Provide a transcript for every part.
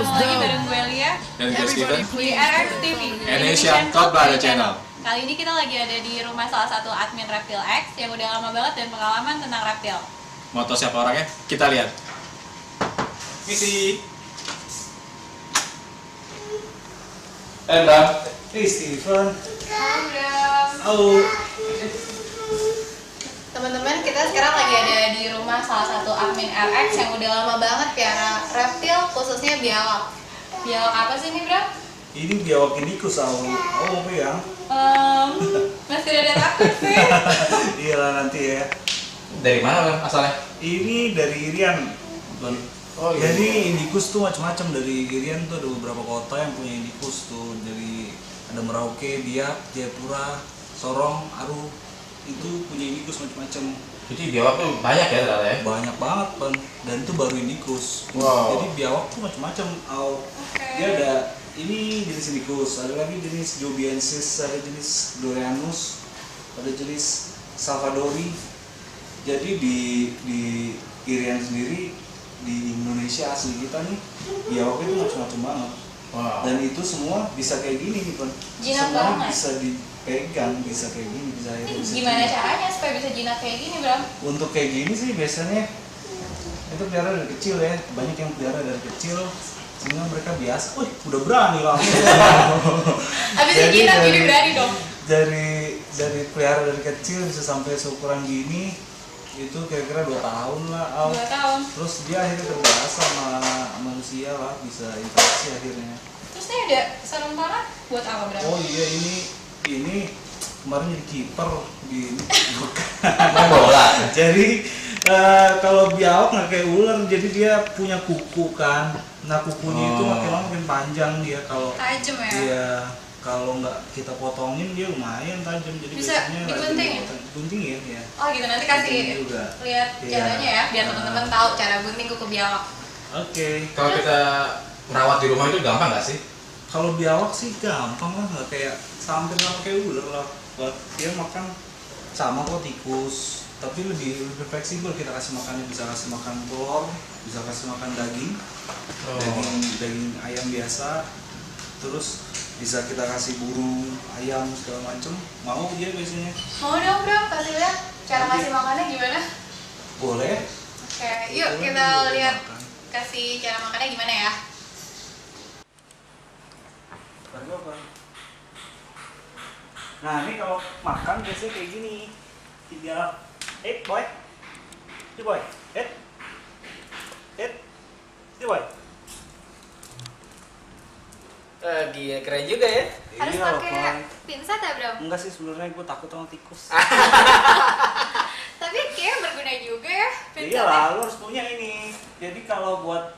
ketemu lagi bareng gue Lia Dan gue Steven di RX TV Indonesian Top Brother Channel. Kali ini kita lagi ada di rumah salah satu admin Reptil X yang udah lama banget dan pengalaman tentang reptil. Mau tau siapa orangnya? Kita lihat. Misi. Bram. Steven. Halo. Teman-teman, kita sekarang lagi ada di rumah salah satu admin RX yang udah lama banget piara reptil, khususnya biawak. Biawak apa sih ini, Bro? Ini biawak indikus mau pegang. Masih ada takut sih. Iya lah nanti ya. Dari mana Bram asalnya? Ini dari Irian. Oh, iya. Jadi indikus tuh macam-macam. Dari Irian tuh ada beberapa kota yang punya indikus tuh. Dari ada Merauke, Biak, Jayapura, Sorong, Aru. Itu punya indikus macam-macam. Jadi biawak tuh banyak ya ternyata ya? Banyak banget Bang. Dan itu baru indikus. Wow. Jadi biawak tuh macam-macam. Dia ada ini jenis indikus, ada lagi jenis Joviensis, ada jenis Dorianus, ada jenis Salvadori. Jadi di Irian sendiri di Indonesia asli kita nih biawak itu macam-macam banget. Wow. Dan itu semua bisa kayak gini nih Bang. Jinak Semua banget. bisa dipegang, bisa kayak gini, bisa Gimana caranya supaya bisa jinak kayak gini, Bro? Untuk kayak gini sih biasanya itu pelihara dari kecil ya, banyak yang pelihara dari kecil sehingga mereka biasa, wih udah berani langsung. Habis Jadi jinak dari- jadi berani dong. Dari pelihara dari kecil bisa sampai seukuran gini itu kira-kira 2 tahun lah. 2 tahun. Terus dia akhirnya terbiasa sama manusia lah, bisa interaksi akhirnya. Terus ini ada sarung tangan buat apa, Bro? Oh iya ini kemarin jadi kiper di Main bola. jadi kalau biawak nggak kayak ular, jadi dia punya kuku kan. Nah kukunya itu makin lama makin panjang dia kalau Tajam ya? dia kalau nggak kita potongin dia lumayan tajam. Jadi Bisa biasanya digunting? guntingin ya. Oh gitu, nanti kasih Gunting juga. lihat Iya. caranya ya, biar teman-teman tahu cara gunting kuku biawak. Oke. Kalau kita merawat di rumah itu gampang nggak sih? Kalau biawak sih gampang lah, nggak kayak hampir sama kayak ular lah. Buat dia makan sama kok tikus, tapi lebih fleksibel. Kita kasih makannya, bisa kasih makan telur, bisa kasih makan daging, daging ayam biasa, terus bisa kita kasih burung, ayam segala macem. Mau dia biasanya? Mau dong, Bro, kasih lihat cara Nanti. kasih makannya gimana? Boleh. Oke, yuk Boleh kita juga lihat makan. kasih cara makannya gimana ya. Baru apa? Nah ini kalau makan biasanya kayak gini. Tinggal, boy, ini boy, ini boy. Gila, keren juga ya. Harus Iya, pakai Boy. pinsat ya, Bro? Enggak sih, sebenarnya gue takut sama tikus. Tapi kayaknya berguna juga ya Iya pinsatnya. lah, lu harus punya ini. Jadi kalau buat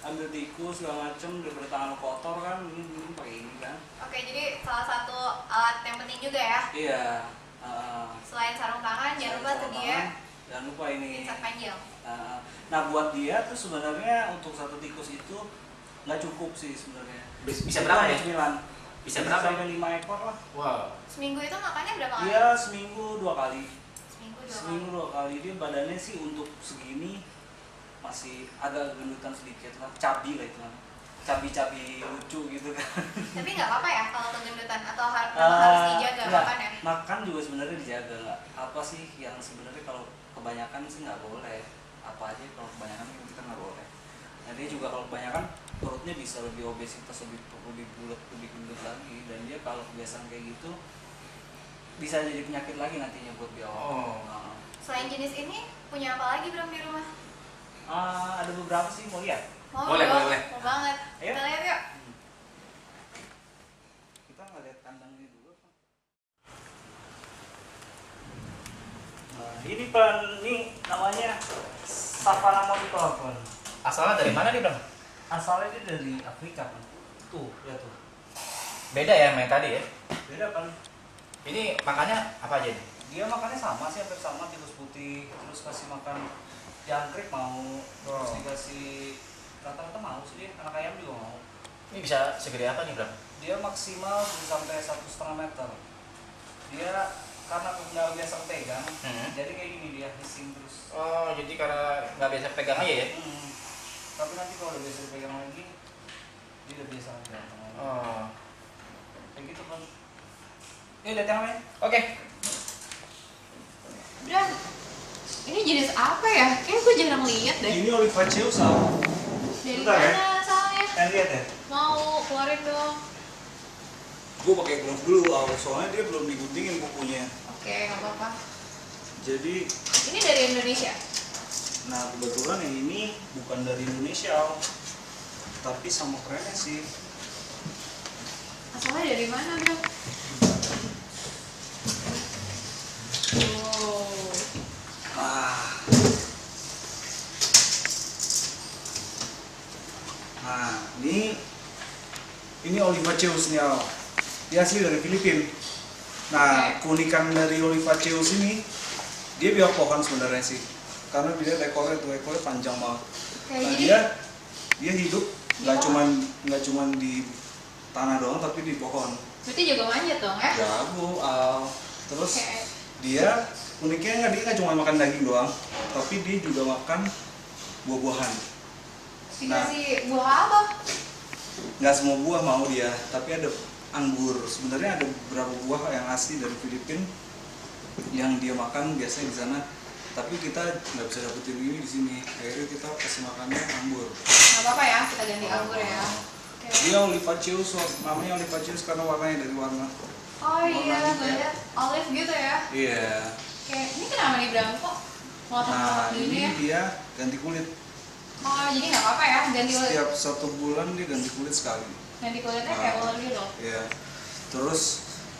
ambil tikus segala macem daripada tangan kotor kan, ini pakai ini kan. Oke, jadi salah satu alat yang penting juga ya. Iya. Selain sarung tangan, jangan lupa sedia Jangan lupa ini. pinsat panjang. Nah buat dia tuh sebenarnya untuk satu tikus itu nggak cukup sih sebenarnya. Bisa berapa ya? 9. Bisa berapa? Sampai 5 ekor lah. Wow. Seminggu itu makannya berapa kali? Dia seminggu 2 kali. Seminggu 2 kali. Dia badannya sih untuk segini masih agak gendutan sedikit lah, cabi lah itu kan. Cabi-cabi lucu gitu kan. Tapi nggak apa-apa ya kalau kegendutan atau harus dijaga Enggak, makannya? makan juga sebenarnya dijaga nggak. Apa sih yang sebenarnya kalau kebanyakan sih nggak boleh. Apa aja kalau kebanyakan kita nggak boleh. Nah dia juga kalau kebanyakan perutnya bisa lebih obesitas, lebih bulat, lebih gendut lagi. Dan dia kalau kebiasaan kayak gitu bisa jadi penyakit lagi nantinya buat biawak. Nah, Selain jenis ini, punya apa lagi, Bro, di rumah? ada beberapa sih, mau lihat? Boleh, dong. boleh. Mau banget. Ayo. Kita lihat yuk. Kita nggak lihat kandangnya dulu. Nah, ini Pan, ini namanya Savannah monitor Pan. Asalnya dari mana nih Bang? Asalnya dia dari Afrika Pan. Tuh, lihat tuh. Beda ya main tadi ya? Beda Pan. Ini makannya apa aja nih? Dia makannya sama sih, hampir sama, tikus putih, terus kasih makan jangkrik mau, terus dikasih rata-rata mau sih dia, anak ayam juga mau. Ini bisa segede apa nih Bang? Dia maksimal bisa sampai 1,5 meter. Dia karena nggak biasa pegang, jadi kayak gini dia hissing terus. Oh, jadi karena nggak biasa pegang aja ya? Tapi nanti kalau udah biasa dipegang lagi, Dia udah biasa gampang. Oh. Kayak gitu kan. Ini lihat yang lain. Oke. Bram, ini jenis apa ya? Kayaknya gue jarang lihat deh. Ini Olivaceus Al. Dari Bentar ya. mana asalnya? Kan lihat ya. Mau keluarin dong. Gue pakai glove dulu Al, soalnya dia belum diguntingin kukunya. Oke, nggak apa-apa. Jadi, Ini dari Indonesia. nah kebetulan yang ini bukan dari Indonesia Al. Tapi sama kerennya sih. Asalnya dari mana, Bram? Oh. Nah, ini Olivaceus nih Al. Dia asli dari Filipina. Nah, keunikan dari Olivaceus ini dia biak pohon sebenarnya sih. Karena dia ekornya panjang banget. Kayak Nah, gini. dia hidup nggak cuman di tanah doang tapi di pohon. Berarti juga manjat dong ya? Jago Al. Terus Oke. dia uniknya dia nggak cuma makan daging doang, tapi dia juga makan buah-buahan. Dikasih buah apa? Nggak semua buah mau dia, tapi ada anggur. Sebenarnya ada beberapa buah yang asli dari Filipina yang dia makan biasanya di sana, tapi kita nggak bisa dapetin ini di sini. Akhirnya kita kasih makannya anggur. Nggak apa-apa ya, kita ganti anggur ya. Oke. Dia Olivaceus, namanya Olivaceus karena warnanya dari warna. Oh iya, warna gue lihat olive gitu ya. Iya. Kayak ini kenapa nih Bram kok? Nah, Ngotak-ngotak gini ini ya? dia ganti kulit. Oh, jadi nggak apa-apa ya, ganti kulit. Setiap 1 bulan dia ganti kulit sekali. Ganti kulitnya kayak ular gitu. Iya. Terus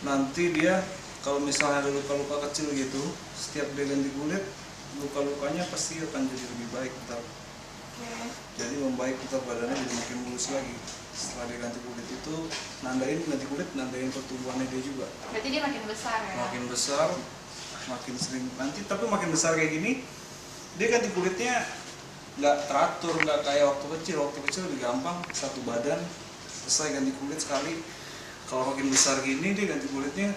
nanti dia kalau misalnya ada luka-luka kecil gitu, setiap dia ganti kulit, luka-lukanya pasti akan jadi lebih baik ntar. Oke. Jadi membaik ntar badannya jadi makin mulus lagi. Setelah dia ganti kulit itu, ganti kulit nandain pertumbuhannya dia juga. Berarti dia makin besar ya? Makin besar, makin sering nanti, tapi makin besar kayak gini, dia ganti kulitnya nggak teratur, nggak kayak waktu kecil. Waktu kecil lebih gampang, satu badan selesai ganti kulit sekali. Kalau makin besar gini dia ganti kulitnya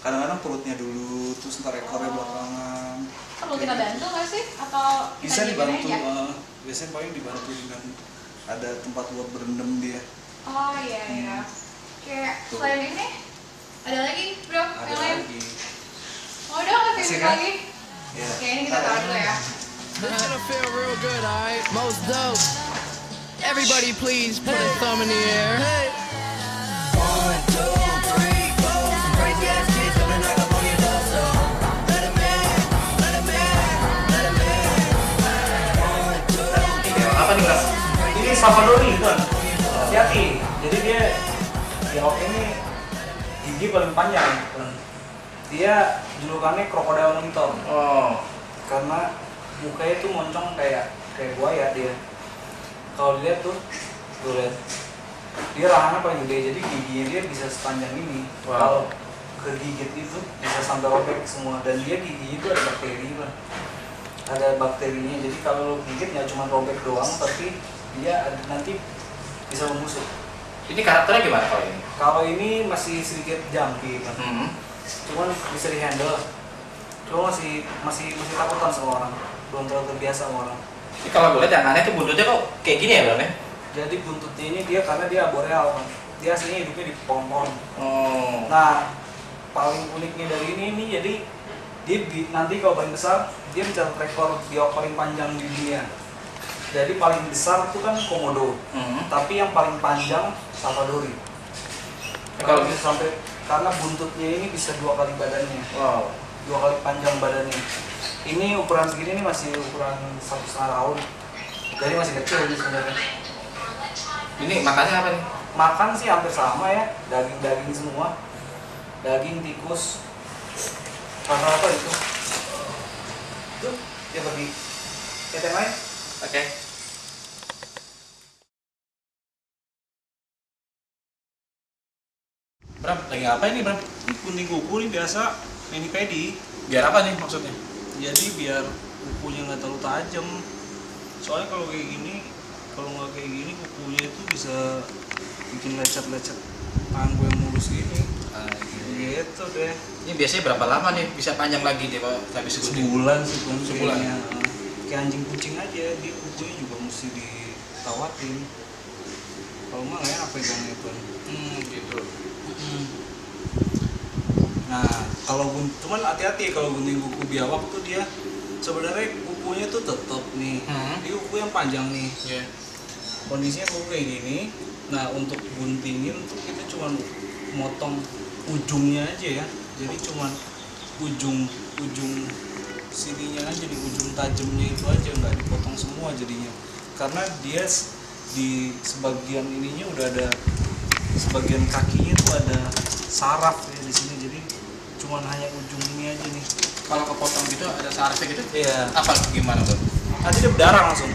kadang-kadang perutnya dulu, terus ntar ekornya belakangan. Perlu kita bantu nggak sih? Atau kita Bisa diemin dibantu, aja? biasanya paling dibantu dengan ada tempat buat berendam dia. Oh iya iya. Kayak Tuh. selain ini ada lagi bro Ada yang lain? lagi. Oh udah nggak Kasih sih kan? lagi? Ya. Oke ini kita taruh dulu ya. This gonna feel real good, alright? Most dope. Everybody please put a thumb in the air. Apa nih Bram? Ini Salvadori kan? Hati-hati. Jadi dia biawak ini gigi paling panjang. Dia julukannya krokodil monitor Oh. karena mukanya tuh moncong kayak buaya dia. Kalau dilihat tuh lihat. Dia rahangnya paling gede, jadi giginya dia bisa sepanjang ini. Wow. Kalau kegigit itu bisa sampai robek semua, dan dia gigi itu ada bakteri kan. Ada bakterinya, jadi kalau lo gigit nggak cuma robek doang, tapi dia nanti bisa membusuk. Ini karakternya gimana kalau ini? Kalau ini masih sedikit jumpy kan, cuman bisa dihandle. Cuma masih takutan sama orang, belum terlalu terbiasa sama orang. Ini kalau gue lihat yang aneh tuh buntutnya kok kayak gini ya Bram ya? Jadi buntutnya ini dia karena dia arboreal kan, dia aslinya hidupnya di pohon-pohon. Oh. Nah, paling uniknya dari ini jadi dia nanti kalau paling besar dia mencatat rekor biawak paling panjang di dunia. Jadi paling besar itu kan komodo, tapi yang paling panjang Salvadori. Kalau bisa sampai karena buntutnya ini bisa 2 kali badannya, Wow. 2 kali panjang badannya. Ini ukuran segini ini masih ukuran 1,5 tahun, jadi masih kecil ini sebenarnya. Ini makannya apa nih? Makan sih hampir sama ya, daging semua, daging, tikus, apa itu dia bagi kita yang lain. Oke. Bram, lagi apa ini Bram? Ini kuning kuku ini biasa mani pedi, Biar apa nih maksudnya? jadi biar kukunya nggak terlalu tajam. Soalnya kalau kayak gini, kalau nggak kayak gini kukunya itu bisa bikin lecet-lecet tangan gue yang mulus gini. Gitu deh. Ini biasanya berapa lama nih bisa panjang lagi dia Pak habis gunting? Sebulan sih kan Sebulan. kayaknya. Kayak anjing kucing aja, dia kukunya juga mesti ditawatin. Kalau enggak nggak enak pegangnya tuh. Gitu. Nah, kalau cuman hati-hati kalau gunting kuku biawak tuh dia sebenarnya kukunya tuh tetap nih. Ini kuku yang panjang nih. Iya. Kondisinya kuku kayak gini. Nah, untuk guntingin tuh kita cuma motong ujungnya aja ya. Jadi cuma ujung sininya aja, di ujung tajamnya itu aja, nggak dipotong semua jadinya. Karena dia di sebagian ininya udah ada, sebagian kakinya tuh ada saraf ya di sini. Jadi cuman hanya ujung ini aja nih. Kalau kepotong gitu ada sarafnya gitu? Iya. Apa gimana tuh? Nanti dia berdarah langsung.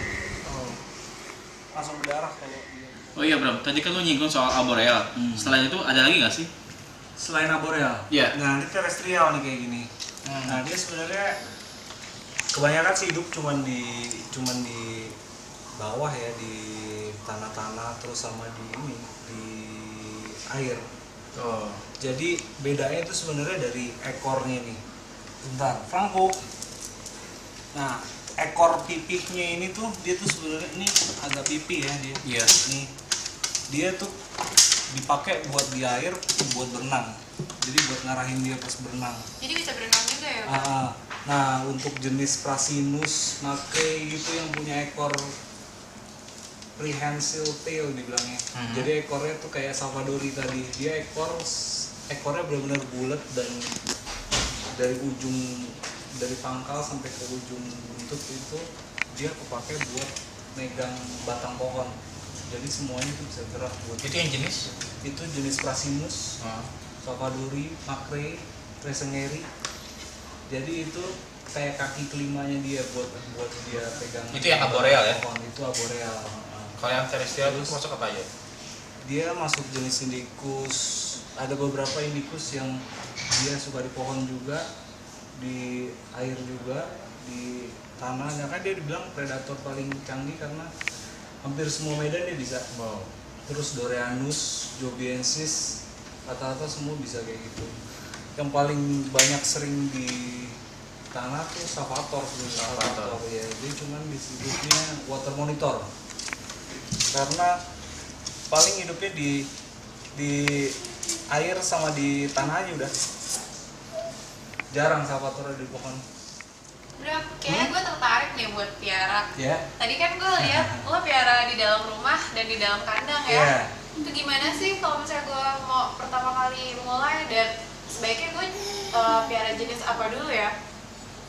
Langsung berdarah kalau dia. Oh iya Bram, tadi kan lu nyinggung soal arboreal. Selain itu ada lagi nggak sih? Selain arboreal. Iya. Nah, ini terrestrial nih kayak gini. Nah, dia sebenarnya kebanyakan sih hidup cuman di bawah ya, di tanah-tanah terus sama di air. Oh. Jadi bedanya itu sebenarnya dari ekornya nih. Bentar, Franco. Nah, ekor pipihnya ini tuh dia tuh sebenarnya ini agak pipih ya dia. Iya. Nih. Dia tuh dipakai buat di air, buat berenang. Jadi buat ngarahin dia pas berenang. Jadi bisa berenang juga ya? Nah, untuk jenis Prasinus macrae gitu yang punya ekor prehensile tail dibilangnya. Jadi ekornya tuh kayak Salvadori tadi. Dia ekornya benar-benar bulat dan dari pangkal sampai ke ujung buntut itu dia kepake buat megang batang pohon. Jadi semuanya itu bisa gerak buat. Itu yang jenis? Itu jenis Prasinus, Salvadori, macrae, Tresengeri. Jadi itu kayak kaki kelimanya dia buat dia pegang. Itu yang arboreal ya? Pohon itu arboreal. Kalau yang terrestrial itu masuk apa aja? Dia masuk jenis indicus. Ada beberapa indicus yang dia suka di pohon juga, di air juga, di tanah. Ya kan dia dibilang predator paling canggih karena hampir semua medan dia bisa. Wow. Terus Doreanus, Joviensis, rata-rata semua bisa kayak gitu. Yang paling banyak sering di tanah tuh Salvator ya. Dia cuman disebutnya water monitor. Karena paling hidupnya di air sama di tanah aja udah. Jarang Salvator di pohon. Udah, kayaknya gue tertarik nih buat piara. Ya. Tadi kan gue lihat lo piara di dalam rumah dan di dalam kandang ya. Iya. Itu gimana sih kalau misalnya gue mau pertama kali mulai, dan sebaiknya gue piara jenis apa dulu ya?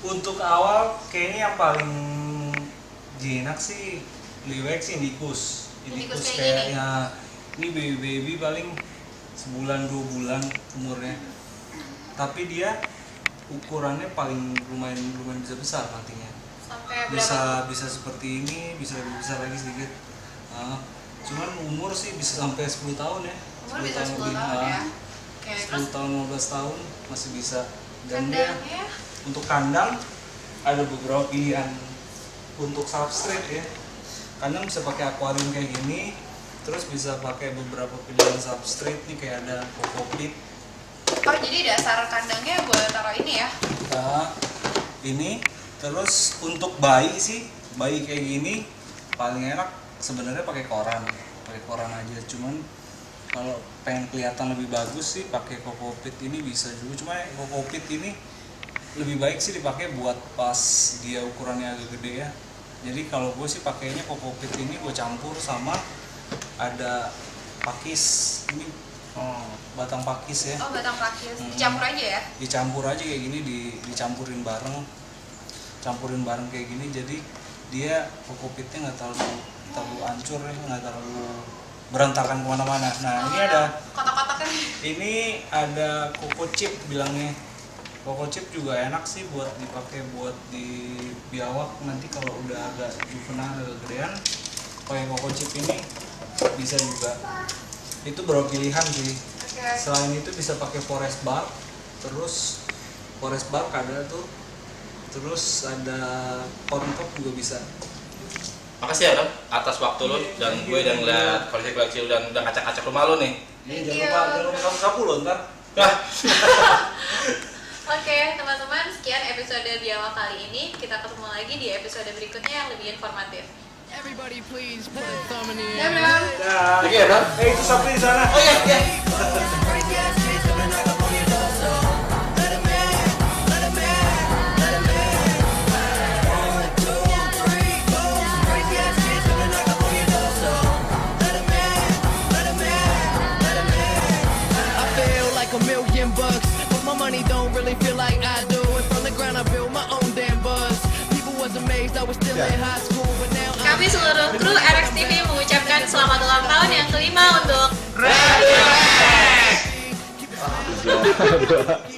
Untuk awal kayaknya yang paling jinak sih liwek sih indicus. Indicus kayak kayak gini? ya, ini baby paling sebulan 2 bulan umurnya. Tapi dia ukurannya paling lumayan bisa besar nantinya. Sampai berapa? Bisa seperti ini, bisa lebih besar lagi sedikit. Cuman umur sih bisa sampai 10 tahun ya. Umur bisa 10 tahun ya. Oke, 10 terus tahun 15 tahun masih bisa. Dan dia kandangnya untuk kandang ada beberapa pilihan untuk substrate ya. Kandang bisa pakai akuarium kayak gini, terus bisa pakai beberapa pilihan substrate nih kayak ada kokopit. oh jadi dasar kandangnya gue taruh ini ya? Nah, ini terus untuk bayi sih, bayi kayak gini paling enak sebenarnya pakai koran aja. Cuman kalau pengen kelihatan lebih bagus sih pakai kokopit ini bisa juga. Cuma kokopit ini lebih baik sih dipakai buat pas dia ukurannya agak gede ya. Jadi kalau gue sih pakainya kokopit ini gue campur sama ada pakis ini, batang pakis ya. Oh, batang pakis. Dicampur aja ya? Dicampur aja kayak gini, dicampurin bareng kayak gini. Jadi dia kokopitnya nggak terlalu hancur ya, nggak terlalu berantakan kemana-mana. Nah ini ada kotak-kotaknya. ini ada Coco Chip bilangnya. Coco Chip juga enak sih buat dipakai buat di biawak. Nanti kalau udah agak juvenile, agak gedean, pakai Coco Chip ini bisa juga. Itu beberapa pilihan sih. Okay. Selain itu bisa pakai forest bark. Terus forest bark ada tuh. Terus ada corn cob juga bisa. Makasih ya Bram atas waktu lu dan gue udah ngeliat koleksi lu dan udah ngacak-ngacak rumah lu nih. Ini jangan lupa kamu loh ntar. Oke, teman-teman, sekian episode biawak kali ini. Kita ketemu lagi di episode berikutnya yang lebih informatif. Everybody please put a thumb in the Ya, air. Bram. Oke ya, Bram? Itu Sapri di sana. Oh iya, iya. I feel like $1,000,000, but my money don't really feel like I do. And from the ground I built my own damn buzz. People was amazed I was still in high school, but now I'm Kami seluruh kru RX TV mengucapkan selamat ulang tahun yang kelima untuk keep it